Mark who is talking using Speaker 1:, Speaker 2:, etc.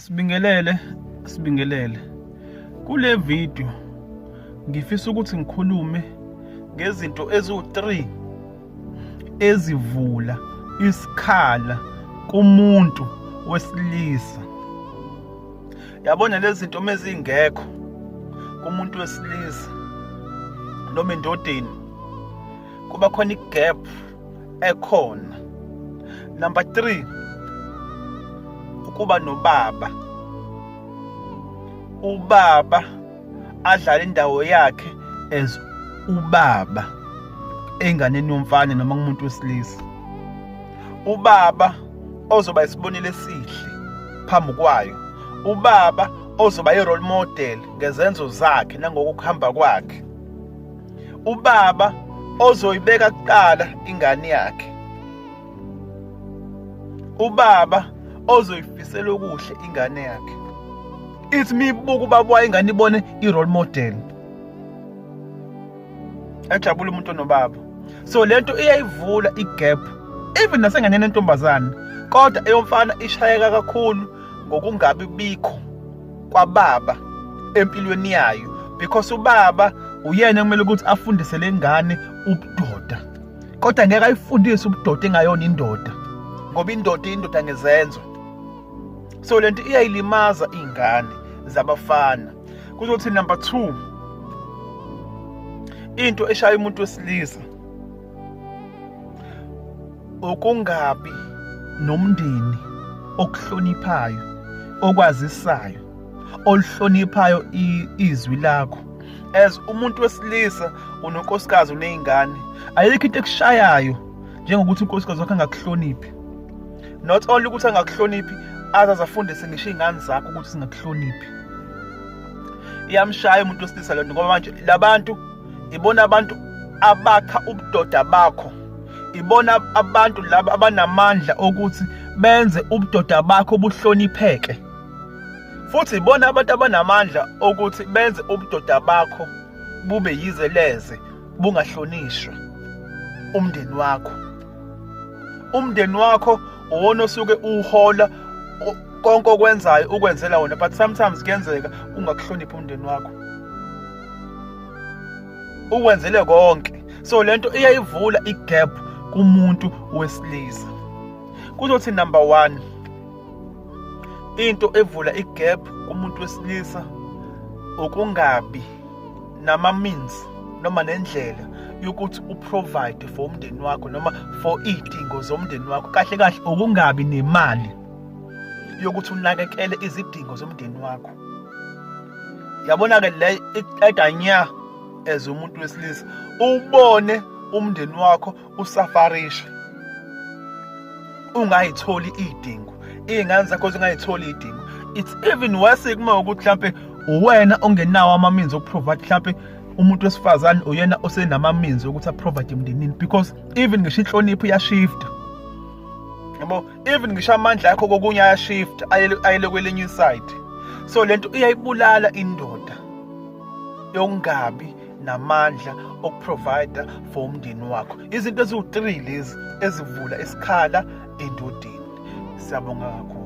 Speaker 1: Sibingelele. Kule video ngifisa ukuthi ngikhulume ngezinto eziwu-3 ezivula isikhala kumuntu wesilisa. Yabona lezi zinto mezingekho kumuntu wesilisa noma endodeni kuba khona igap ekhona. Number 3, ukuba nobaba. Ubaba adlala indawo yakhe as ubaba enganeni yomfana noma kumuntu wesilisa. Ubaba ozoba isibonelo esihle phambi kwayo. Ubaba ozoba i-role model ngezenzo zakhe nangokuhamba kwakhe. Ubaba ozoyibeka kuqala ingane yakhe. Ubaba ozoyifisela okuhle ingane yakhe. Ithi mibuka ubaba wayo ingane ibone i-role model. Ejabule umuntu onobaba. So lento iyayivula igap even nasenganeni entombazana, kodwa eyomfana ishayeka kakhulu ngokungabi bikho kwababa empilweni yayo, because ubaba uyena kumele ukuthi afundise lengane ubudoda, kodwa ngeke ayifundise ubudoda engayona indoda, ngoba indoda ngezenzo. So lento iyayilimaza ingane zabafana. Kuzothi number 2, into eshaya umuntu wesilisa ukungabi nomndeni okuhloniphayo, okwazisayo, oluhloniphayo izwi lakho. As umuntu wesilisa unonkosikazi unezingane, ayikho into ekushayayo njengokuthi unkosikazi wakhe angakuhloniphi. Not only ukuthi angakuhloniphi, azafundise ngisho izingane zakho ukuthi singakuhloniphi. Iyamshaya umuntu wesilisa lento, ngoba manje labantu ibona abantu abakha ubudoda bakho. Ibona abantu laba abanamandla ukuthi benze ubudoda bakho buhlonipheke. Futhi ibona abantu abanamandla ukuthi benze ubudoda bakho bube yizeleze, bungahlonishwa. Umndeni wakho. Umndeni wakho uwona osuke uhola konke okwenzayo ukwenzela wona, but sometimes kuyenzeka ungakuhloniphi umndeni wakho, ukwenzele konke. So lento iyayivula igap kumuntu wesilisa. Kuzothi number 1, into evula igap kumuntu wesilisa ukungabi nama-means noma nendlela yokuthi uprovide for umndeni wakho noma for izidingo zomndeni wakho. Kahle kahle ukungabi nemali yokuthi unakekele izidingo zomndeni wakho. Yabona-ke le edanya as umuntu wesilisa, ubone umndeni wakho usafarisha, ungayitholi izidingo, izingane zakho zingayitholi izidingo. It's even worse kuma ukuthi mhlambe uwena ongenawo ama-means okuprovide, mhlambe umuntu wesifazane uyena osenama-means ukuthi aprovide emndenini, because even ngisho inhlonipho iyashifta. Yabo, even ngisho amandla akho kokunye ayashifta ayele kwelinye side. So lento iyayibulala indoda yongabi namandla okuprovide for umndeni wakho. Izinto eziwu-3 lezi ezivula isikhala endodeni. Siyabonga kakhulu.